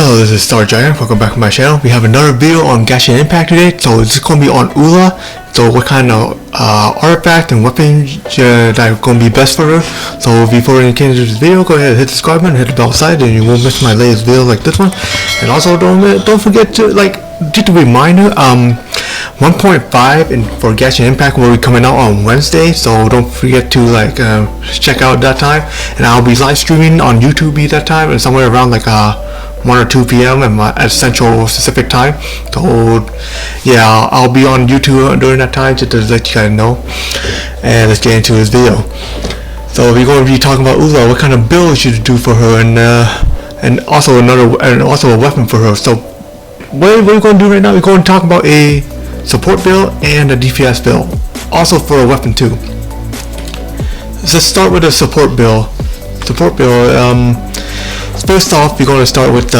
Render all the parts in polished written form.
Hello, this is Star Giant. Welcome back to my channel. We have another video on Genshin Impact today. So it's going to be on Eula. So what kind of artifact and weapon that are going to be best for her. So before we get into this video, go ahead and hit the subscribe button, hit the bell side, and you won't miss my latest video like this one. And also don't forget to just a reminder, 1.5 and for Genshin Impact will be coming out on Wednesday, so don't forget to check out that time. And I'll be live streaming on YouTube that time, and somewhere around 1 or 2 p.m. at Central Pacific time. So yeah, I'll be on YouTube during that time just to let you guys know. And let's get into this video. So we're going to be talking about Eula, what kind of build you should do for her, and also a weapon for her. So what we're going to do right now, we're going to talk about a support build and a DPS build, also for a weapon too. Let's start with a support build. First off, we're going to start with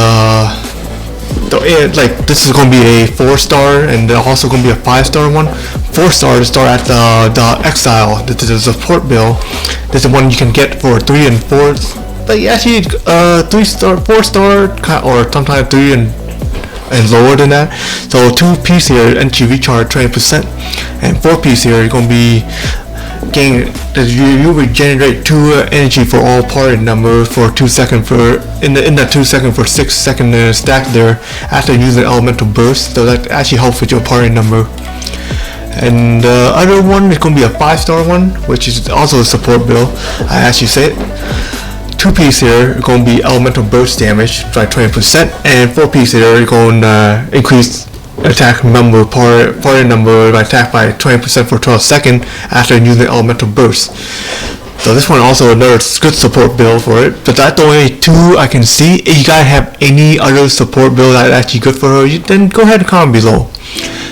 this is going to be a 4-star, and also going to be a 5-star one. 4-star to start at the Exile. This is a support build. This is one you can get for 3 and 4. Like actually, 3-star, 4-star, or sometimes 3 and lower than that. So 2-piece here, entry recharge 20%, and 4-piece here, you're going to be getting you regenerate 2 energy for all party numbers for 2 seconds in that 2 second for 6 second stack there after using elemental burst. So that actually helps with your party number. And the other one is going to be a 5-star one, which is also a support build. I actually said 2-piece here is going to be elemental burst damage by 20%, and 4-piece here is going to increase attack number party number by attack by 20% for 12 seconds after using elemental burst. So this one also another good support build for it, but that's the only 2 I can see. If you guys have any other support build that's actually good for her, then go ahead and comment below.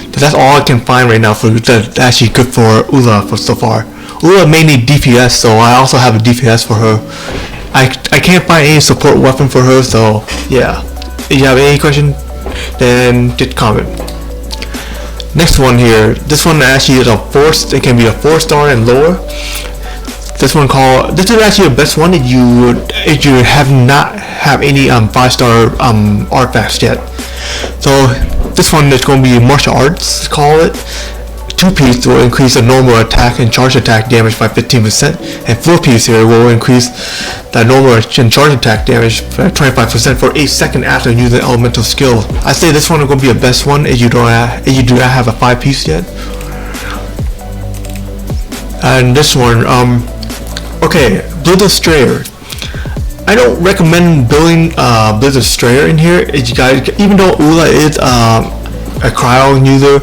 But that's all I can find right now for that's actually good for Eula for so far. Eula mainly DPS, so I also have a DPS for her. I can't find any support weapon for her, so yeah. If you have any question, then just comment. Next one here, this one actually is it can be a 4-star and lower. This is actually the best one if you have not have any 5-star artifacts yet. So this one is going to be martial arts, call it. 2-piece will increase the normal attack and charge attack damage by 15%, and 4-piece here will increase the normal and charge attack damage by 25% for 8 seconds after using elemental skill. I say this one is going to be the best one if you do not have a 5-piece yet. And this one, okay, Blizzard Strayer. I don't recommend building Blizzard Strayer in here. You guys, even though Eula is a cryo user,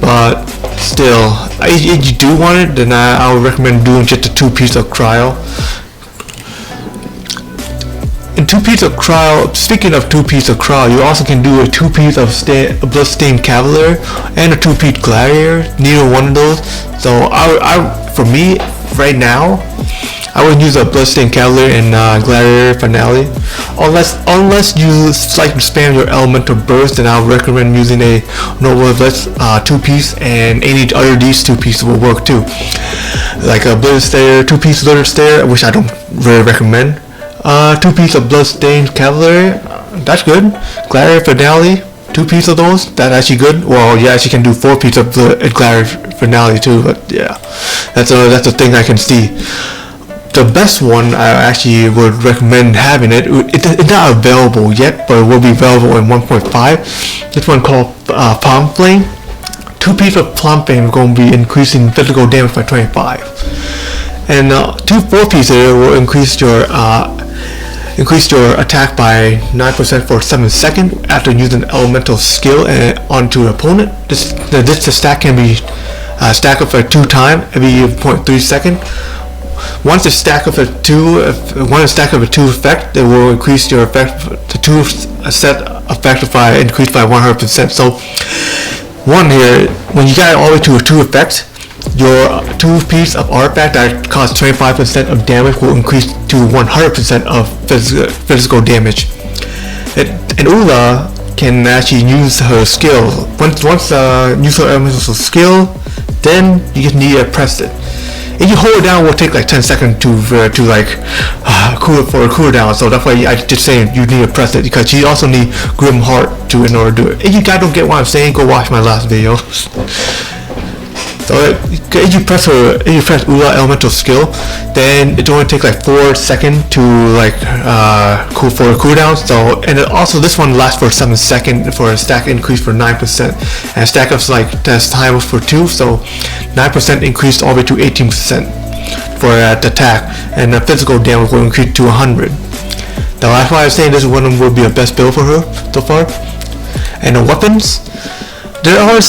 but still, if you do want it, then I would recommend doing just a 2-piece of cryo. And 2-piece of cryo, speaking of 2-piece of cryo, you also can do a 2-piece of Bloodstained Cavalier and a 2-piece Gladiator, neither one of those. So for me, right now, I would use a Bloodstained Cavalier and Gladiator Finale. Unless you like to spam your elemental burst, then I would recommend using a normal 2-piece, and any other these 2 pieces will work too. Like a Blizzard Stayer, 2-piece Blizzard Stayer, which I don't really recommend. 2-piece of Bloodstained Cavalier, that's good. Gladiator Finale, 2-piece of those, that's actually good. Well, you actually can do 4-piece of Gladiator Finale too, but yeah, that's a thing I can see. The best one I actually would recommend having it's not available yet, but it will be available in 1.5. This one called Palm Flame. 2-piece of Palm Flame is going to be increasing physical damage by 25, and 2 4-piece here will increase your attack by 9% for 7 seconds after using elemental skill onto an opponent. This stack can be stacked up for 2 times every 0.3 seconds. Once it's stacked up at 2 effect, it will increase your effect. The 2 set effect increased by 100%. So one here, when you got it all the way to a 2 effect, your 2-piece of artifact that costs 25% of damage will increase to 100% of physical damage. And Eula can actually use her skill. Once use her elemental skill, then you just need to press it. If you hold it down, it will take like 10 seconds to like cool for a cooldown. So that's why I just saying you need to press it, because you also need Grim Heart to in order to do it. If you guys don't get what I'm saying, go watch my last video. So if you press Eula elemental skill, then it only takes like 4 seconds to like cool for a cooldown. So, and also this one lasts for 7 seconds for a stack increase for 9%, and stack ups like test time for 2, so 9% increased all the way to 18% for the attack, and the physical damage will increase to 100. Now that's why I'm saying this one will be the best build for her so far. And the weapons, there are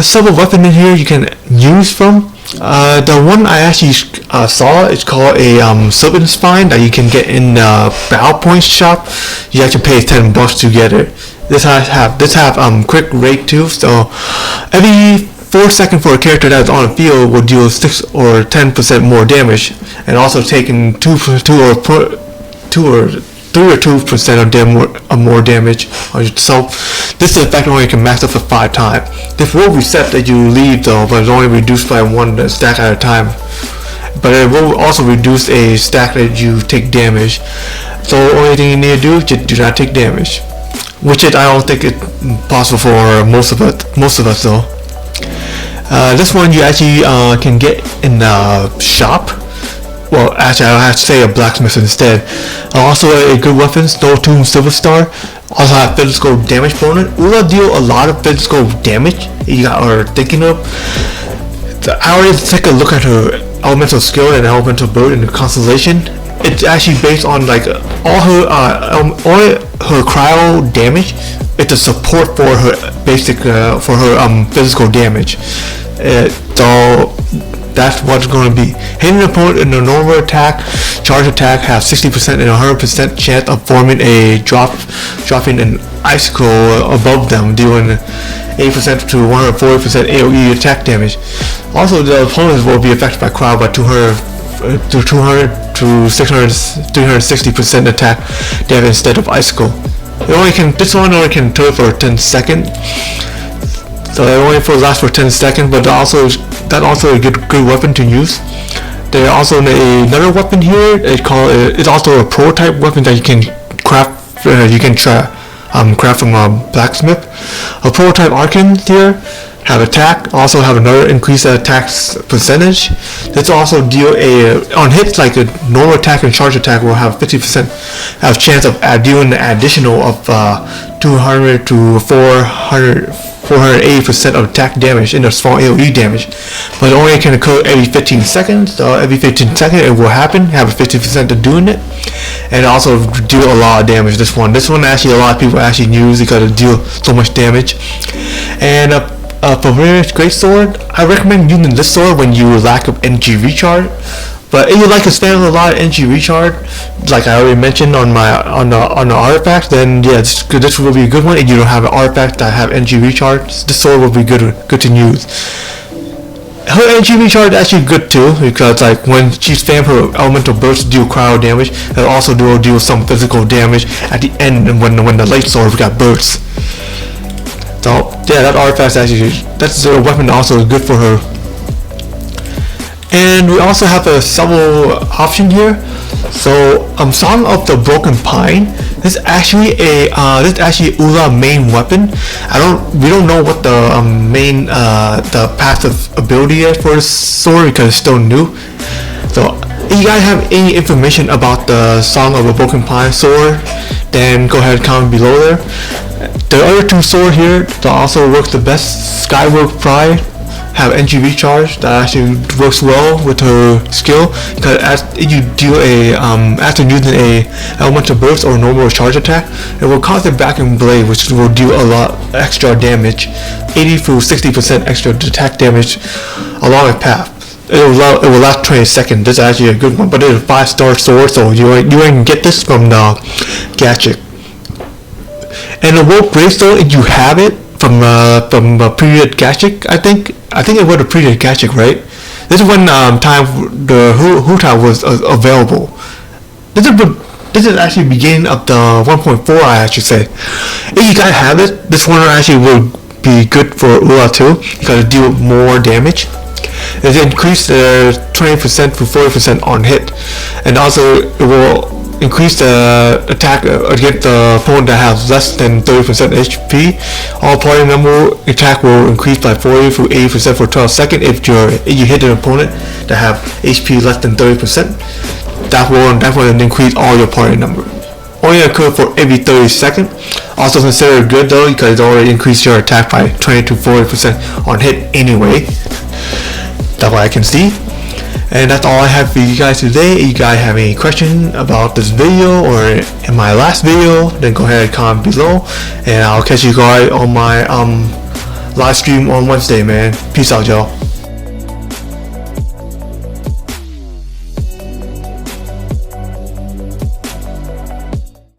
several weapons in here you can use from. The one I actually saw is called a Serpent Spine that you can get in the Battle Points shop. You have to pay $10 to get it. This have quick rate too, so every 4 seconds for a character that is on the field will deal 6 or 10% more damage, and also taking 2 or 2% of more damage on yourself. This effect only can max up for 5 times. This will reset that you leave though, but it's only reduced by 1 stack at a time. But it will also reduce a stack that you take damage. So the only thing you need to do is just do not take damage, which I don't think it's possible for most of us though. This one you actually can get in the shop. Well, actually, I'll have to say a blacksmith instead. Also, a good weapon, Snow Tomb Silver Star. Also have physical damage bonus. Eula deal a lot of physical damage. You are thinking of. I already take a look at her elemental skill and elemental build in the constellation. It's actually based on like all her cryo damage. It's a support for her basic for her physical damage. So that's what's going to be. Hitting an opponent in a normal attack, charge attack has 60% and 100% chance of forming a dropping an icicle above them, dealing 80% to 140% AoE attack damage. Also, the opponents will be affected by crowd by 200 to 360% attack damage instead of icicle. This one only can turn for 10 seconds. So it only lasts for 10 seconds, but that's also a good weapon to use. There's also another weapon here. It's also a prototype weapon that you can craft. Craft from a blacksmith. A prototype arcane here have attack. Also have another increased attack percentage. This also deal on hits like a normal attack and charge attack will have 50% have chance of dealing an additional of 200 to 480% of attack damage in a small AoE damage, but it only can occur every 15 seconds. So every 15 seconds it will happen. Have a 50% of doing it, and also do a lot of damage. This one actually a lot of people actually use because it deals so much damage. And for Various Great Sword, I recommend using this sword when you lack of energy recharge. But if you like to spam a lot of energy recharge, like I already mentioned on the artifacts, then yeah, this will be a good one. If you don't have an artifact that have energy recharge, this sword will be good to use. Her energy recharge is actually good too, because like when she spams her elemental burst to deal cryo damage, it also deal some physical damage at the end when the light sword got burst. So yeah, that artifact that's a weapon also good for her. And we also have a several option here. So Song of the Broken Pine. This is actually Eula main weapon. We don't know what the main the passive ability is for this sword because it's still new. So if you guys have any information about the Song of the Broken Pine sword, then go ahead and comment below there. The other two swords here that also works the best, Skyward Pride, have energy recharge that actually works well with her skill, because if you deal after using a elemental burst or normal charge attack, it will cause a backing blade, which will do a lot extra damage, 80 to 60% extra attack damage along the path. It will last 20 seconds. This is actually a good one, but it's a 5-star sword, so you can get this from the gadget. And the Wolf Gravestone, if you have it from a previous gadget, I think it was a previous gadget, right? This is when time the Huta was available. This is actually beginning of the 1.4, I should say. If you guys have it, this one actually will be good for Eula too, because it deal more damage. It increased 20% to 40% on hit, and also it will increase the attack against the opponent that has less than 30% HP. All party number attack will increase by 40 to 80% for 12 seconds if you hit an opponent that have HP less than 30%. That will increase all your party number. Only occur for every 30 seconds. Also considered good though, because it already increased your attack by 20 to 40% on hit anyway. That's what I can see. And that's all I have for you guys today. If you guys have any question about this video or in my last video, then go ahead and comment below, and I'll catch you guys on my live stream on Wednesday, man. Peace out, y'all.